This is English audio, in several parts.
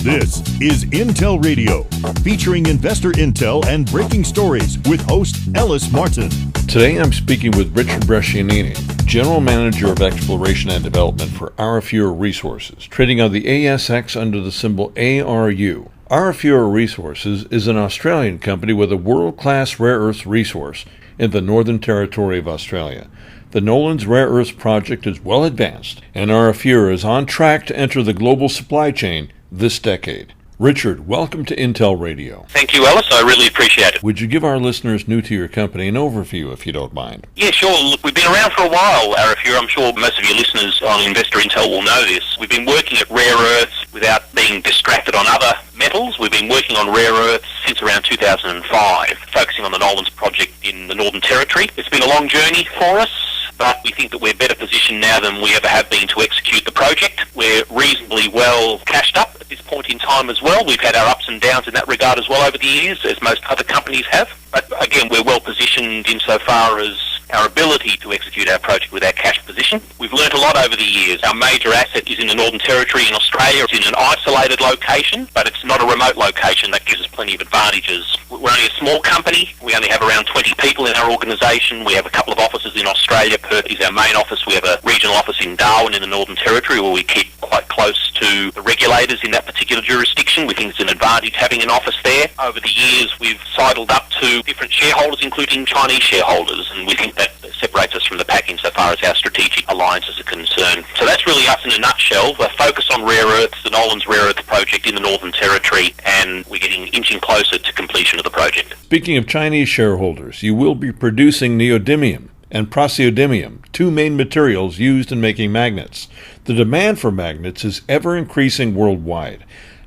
This is Intel Radio, featuring InvestorIntel and breaking stories with host Ellis Martin. Today I'm speaking with Richard Brescianini, General Manager of Exploration and Development for Arafura Resources, trading on the ASX under the symbol ARU. Arafura Resources is an Australian company with a world-class rare earths resource in the Northern Territory of Australia. The Nolans Rare Earths project is well advanced, and Arafura is on track to enter the global supply chain this decade. Richard, welcome to Intel Radio. Thank you, Ellis. I really appreciate it. Would you give our listeners new to your company an overview, if you don't mind? Yeah, sure. Look, we've been around for a while, Arafura. I'm sure most of your listeners on InvestorIntel will know this. We've been working at rare earths without being distracted on other metals. We've been working on rare earths since around 2005, focusing on the Nolans project in the Northern Territory. It's been a long journey for us, but we think that we're better positioned now than we ever have been to execute the project. We're reasonably well cashed up at this point in time as well. We've had our ups and downs in that regard as well over the years, as most other companies have. But again, we're well positioned insofar as our ability to execute our project with our cash position. We've learnt a lot over the years. Our major asset is in the Northern Territory in Australia. It's in an isolated location, but it's not a remote location. That gives us plenty of advantages. We're only a small company. We only have around 20 people in our organisation. We have a couple of offices in Australia. Perth is our main office. We have a regional office in Darwin in the Northern Territory where we keep quite close to the regulators in that particular jurisdiction. We think it's an advantage having an office there. Over the years, we've sidled up to different shareholders, including Chinese shareholders, and we think that separates us from the pack insofar as our strategic alliances are concerned. So that's really us in a nutshell. We're focused on rare earths, the Nolans Rare Earth project in the Northern Territory, and we're getting inching closer to completion of the project. Speaking of Chinese shareholders, you will be producing neodymium and praseodymium, two main materials used in making magnets. The demand for magnets is ever increasing worldwide.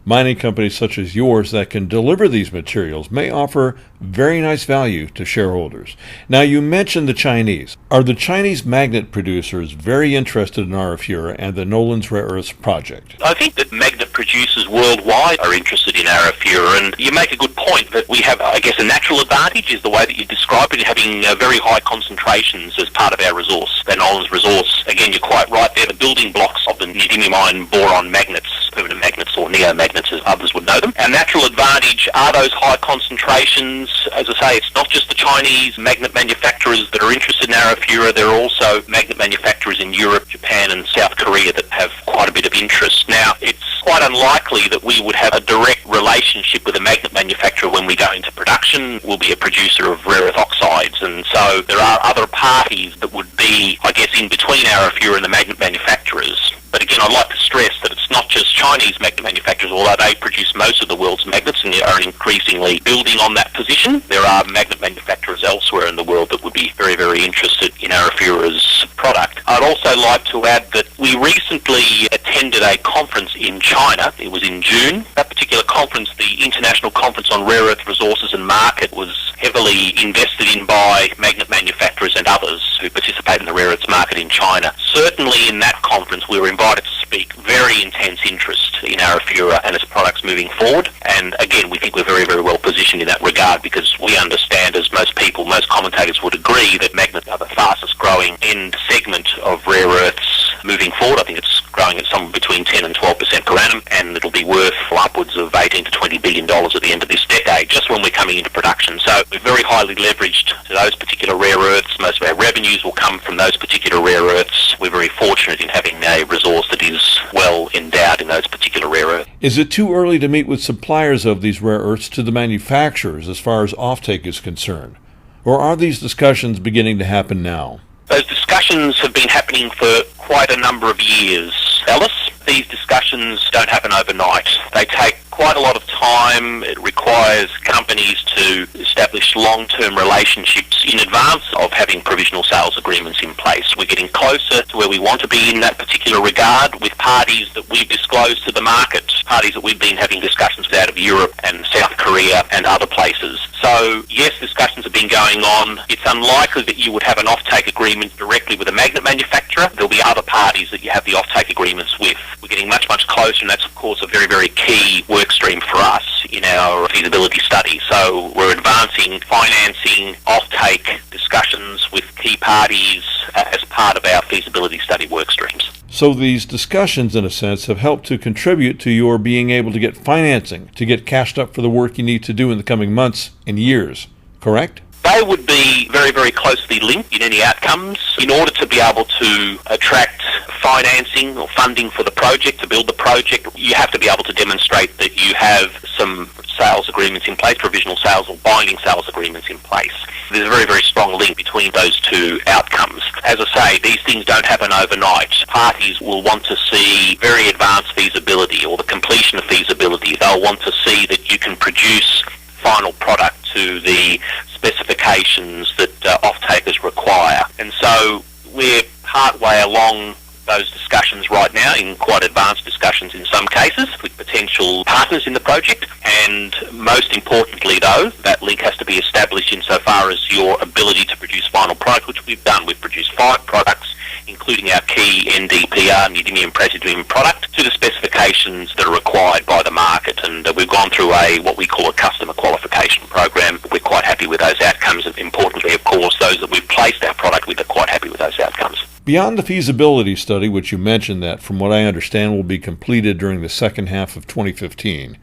Mining companies such as yours that can deliver these materials may offer very nice value to shareholders. Now, you mentioned the Chinese. Are the Chinese magnet producers very interested in Arafura and the Nolans Rare Earths project? I think that magnet producers worldwide are interested in Arafura, and you make a good point that we have, I guess, a natural advantage is the way that you describe it, having very high concentrations as part of our resource. The Nolans resource, again, you're quite right, they're the building blocks of the neodymium iron boron magnets, permanent magnets or neo-magnets as others would know them. Our natural advantage are those high concentrations. As I say, it's not just the Chinese magnet manufacturers that are interested in Arafura. There are also magnet manufacturers in Europe, Japan and South Korea that have quite a bit of interest. Now, it's quite unlikely that we would have a direct relationship with a magnet manufacturer when we go into production. We'll be a producer of rare earth oxides, and so there are other parties that would be, I guess, in between Arafura and the magnet manufacturers. But again, I'd like to stress that it's not just Chinese magnet manufacturers, although they produce most of the world's magnets and are increasingly building on that position. There are magnet manufacturers elsewhere in the world that would be very, very interested in Arafura's product. I'd also like to add that we recently attended a conference in China. It was in June. That particular conference, the International Conference on Rare Earth Resources and Market, was heavily invested in by magnet manufacturers and others who participate in the rare earths market in China. Certainly in that conference we were invited to speak. Very intense interest in Arafura and its products moving forward. And again, we think we're very, very well positioned in that regard because we understand, as most people, most commentators would agree, that magnets are the fastest growing end segment of rare earths moving forward. I think it's growing at somewhere between 10 and 12% per annum, and it'll be worth upwards of $18 to $20 billion at the end of this decade, just when we're coming into production. So we're very highly leveraged to those particular rare earths. Most of our revenues will come from those particular rare earths. We're very fortunate in having a resource that is well endowed in those particular rare earths. Is it too early to meet with suppliers of these rare earths to the manufacturers as far as offtake is concerned? Or are these discussions beginning to happen now? Those discussions have been happening for quite a number of years, Ellis. These discussions don't happen overnight. They take quite a lot of time. It requires companies to establish long-term relationships in advance of having provisional sales agreements in place. We're getting closer to where we want to be in that particular regard with parties that we've disclosed to the market, parties that we've been having discussions with out of Europe and South Korea and other places. So, yes, discussions have been going on. It's unlikely that you would have an offtake agreement directly with a magnet manufacturer. There'll be other parties that you have the offtake agreements with. We're getting much, much closer, and that's, of course, a very, very key work stream for us in our feasibility study. So we're advancing financing, offtake discussions with key parties as part of our feasibility study work streams. So these discussions, in a sense, have helped to contribute to your being able to get financing, to get cashed up for the work you need to do in the coming months and years, correct? They would be very, very closely linked in any outcomes. In order to be able to attract financing or funding for the project, to build the project, you have to be able to demonstrate that you have some sales agreements in place, provisional sales or binding sales agreements in place. There's a very, very strong link between those two outcomes. As I say, these things don't happen overnight. Parties will want to see very advanced feasibility or the completion of feasibility. They'll want to see that you can produce final product to the specifications that off-takers require. And so we're partway along those discussions right now, in quite advanced discussions in some cases, with potential partners in the project. And most importantly, though, that link has to be established insofar as your ability to produce final product, which we've done. We've produced 5 products, including our key NdPr, neodymium praseodymium product, to the specifications that are required by the market. And we've gone through what we call a customer qualification program. We're quite happy with those outcomes. And importantly, of course, those that we've placed our product with are quite happy with those outcomes. Beyond the feasibility study, which you mentioned that, from what I understand, will be completed during the second half of 2015,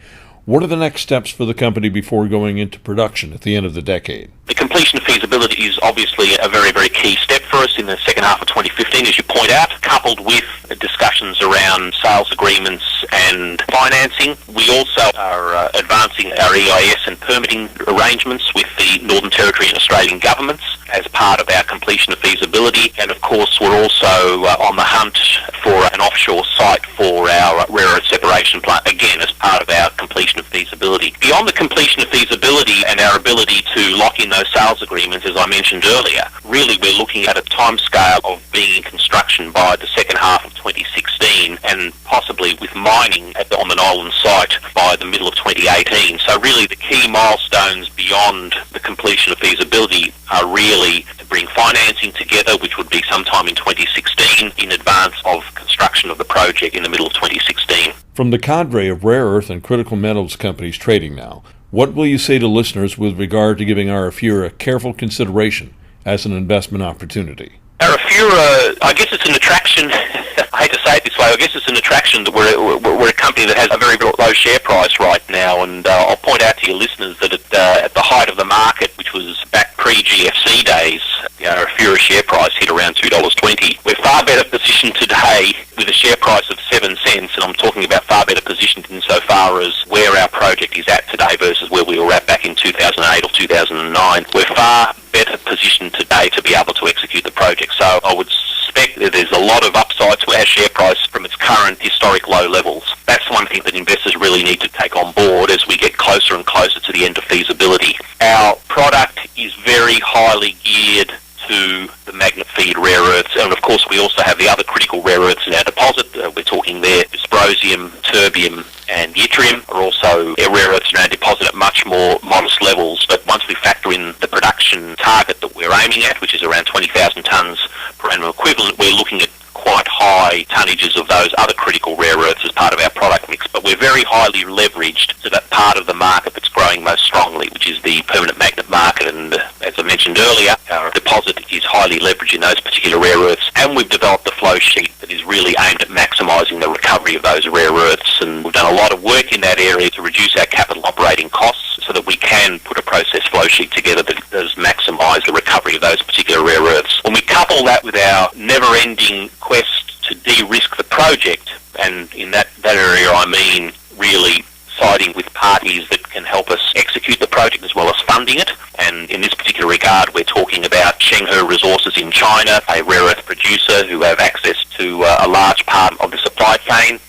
what are the next steps for the company before going into production at the end of the decade? The completion of feasibility is obviously a very, very key step for us in the second half of 2015, as you point out, coupled with discussions around sales agreements and financing. We also are advancing our EIS and permitting arrangements with the Northern Territory and Australian governments as part of our completion of feasibility. And of course, we're also on the hunt for an offshore site for our rare earth separation plant, again, as part of our completion of feasibility. Beyond the completion of feasibility and our ability to lock in those sales agreements, as I mentioned earlier, really we're looking at a timescale of being in construction by the second half of 2016 and possibly with mining on the Nolan site by the middle of 2018. So really the key milestones beyond the completion of feasibility are really to bring financing together, which would be sometime in 2016 in advance of construction of the project in the middle of 2016. From the cadre of rare earth and critical metals companies trading now, what will you say to listeners with regard to giving Arafura careful consideration as an investment opportunity? Arafura, I guess it's an attraction. I hate to say it this way. I guess it's an attraction that we're a company that has a very low share price right now. And I'll point out to your listeners that at the height of the market, which was back pre-GFC days, the Arafura share price hit around $2.20. We're far better positioned today with a share price of 7 cents, and I'm talking about far better positioned insofar as where our project is at today versus where we were at back in 2008 or 2009. We're far better positioned today to be able to execute the project. So I would suspect that there's a lot of upside to our share price from its current historic low levels. That's one thing that investors really need to take on board as we get closer and closer to the end of feasibility. Our product is very highly geared to the magnet feed rare earths, and of course we also have the other critical rare earths in our deposit. We're talking there dysprosium, terbium and yttrium are also rare earths in our deposit at much more modest levels, but once we factor in the production target that we're aiming at, which is around 20,000 tonnes per annum equivalent, we're looking at quite high tonnages of those other critical rare earths as part of our product mix. But we're very highly leveraged to that part of the market that's growing most strongly, which is the permanent magnet market. And as I mentioned earlier, our deposit is highly leveraged in those particular rare earths. And we've developed a flow sheet that is really aimed at maximising the recovery of those rare earths. And we've done a lot of work in that area to reduce our capital operating costs so that we can put a process flow sheet together that does maximise the recovery of those particular rare earths. When we couple that with our never-ending quest to de-risk the project, and in that area I mean really siding with parties that can help us execute the project as well as funding it. And in this particular regard, we're talking about Arafura Resources in China, a rare earth producer who have access to a large part of the supply chain,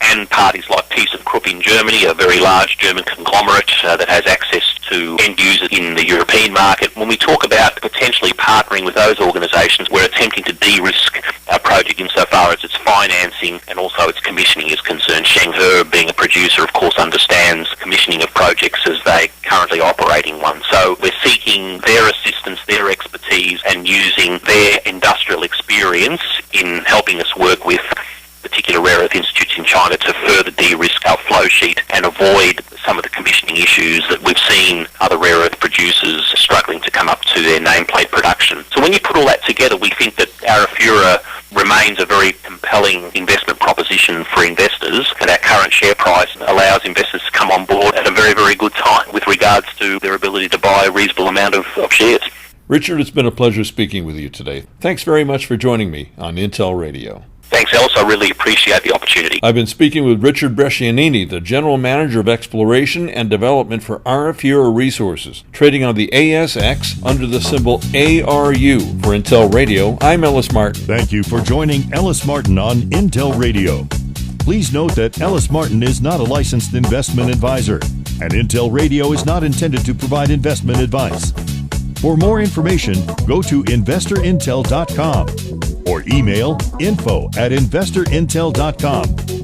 and parties like ThyssenKrupp in Germany, a very large German conglomerate that has access to end users in the European market. When we talk about potentially partnering with those organisations, we're attempting to de-risk our project insofar as its financing and also its commissioning is concerned. Arafura, being a producer, of course, understands commissioning of projects as they currently operating one. So we're seeking their assistance, their expertise, and using their industrial experience in helping us work with particular rare earth institutes in China to further de-risk our flow sheet and avoid some of the commissioning issues that we've seen other rare earth producers struggling to come up to their nameplate production. So when you put all that together, we think that Arafura remains a very compelling investment proposition for investors, and our current share price allows investors to come on board at a very, very good time with regards to their ability to buy a reasonable amount of shares. Richard, it's been a pleasure speaking with you today. Thanks very much for joining me on Intel Radio. Thanks, Ellis. I really appreciate the opportunity. I've been speaking with Richard Brescianini, the General Manager of Exploration and Development for Arafura Resources, trading on the ASX under the symbol ARU. For Intel Radio, I'm Ellis Martin. Thank you for joining Ellis Martin on Intel Radio. Please note that Ellis Martin is not a licensed investment advisor, and Intel Radio is not intended to provide investment advice. For more information, go to InvestorIntel.com or email info@InvestorIntel.com.